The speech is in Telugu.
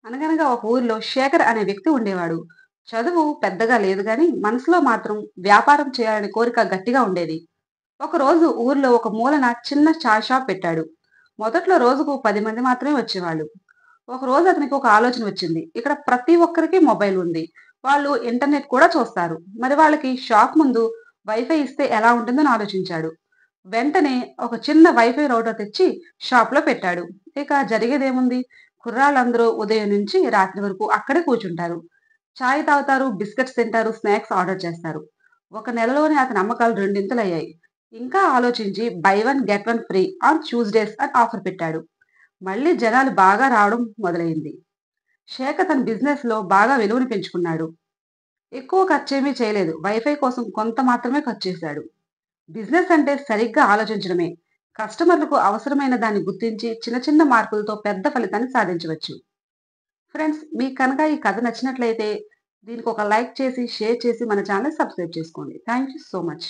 అనగనగా ఒక ఊరిలో శేఖర్ అనే వ్యక్తి ఉండేవాడు. చదువు పెద్దగా లేదు గాని మనసులో మాత్రం వ్యాపారం చేయాలనే కోరిక గట్టిగా ఉండేది. ఒకరోజు ఊర్లో ఒక మూలన చిన్న చాయ్ షాప్ పెట్టాడు. మొదట్లో రోజుకు 10 మంది మాత్రమే వచ్చేవాళ్ళు. ఒకరోజు అతనికి ఒక ఆలోచన వచ్చింది. ఇక్కడ ప్రతి ఒక్కరికి మొబైల్ ఉంది. వాళ్ళు ఇంటర్నెట్ కూడా చూస్తారు. మరి వాళ్ళకి షాప్ ముందు వైఫై ఇస్తే ఎలా ఉంటుందని ఆలోచించాడు. వెంటనే ఒక చిన్న వైఫై రౌటర్ తెచ్చి షాప్‌లో పెట్టాడు. ఇక జరిగేదేముంది? కుర్రాళ్ళందరూ ఉదయం నుంచి రాత్రి వరకు అక్కడే కూర్చుంటారు. చాయ్ తాగుతారు, బిస్కెట్స్ తింటారు, స్నాక్స్ ఆర్డర్ చేస్తారు. ఒక నెలలోనే అతని అమ్మకాలు రెండింతలయ్యాయి. ఇంకా ఆలోచించి by one get one free on Tuesdays అని ఆఫర్ పెట్టాడు. మళ్ళీ జనాలు బాగా రావడం మొదలైంది. శేఖర్ తన బిజినెస్‌లో బాగా విలువను పెంచుకున్నాడు. ఎక్కువ ఖర్చేమీ చేయలేదు. వైఫై కోసం కొంత మాత్రమే ఖర్చేశాడు. బిజినెస్ అంటే సరిగ్గా ఆలోచించడమే. కస్టమర్లకు అవసరమైన దాన్ని గుర్తించి చిన్న చిన్న మార్పులతో పెద్ద ఫలితాన్ని సాధించవచ్చు. ఫ్రెండ్స్, మీకు కనుక ఈ కథ నచ్చినట్లయితే దీనికి ఒక లైక్ చేసి, షేర్ చేసి మన ఛానల్ సబ్స్క్రైబ్ చేసుకోండి. Thank you so much.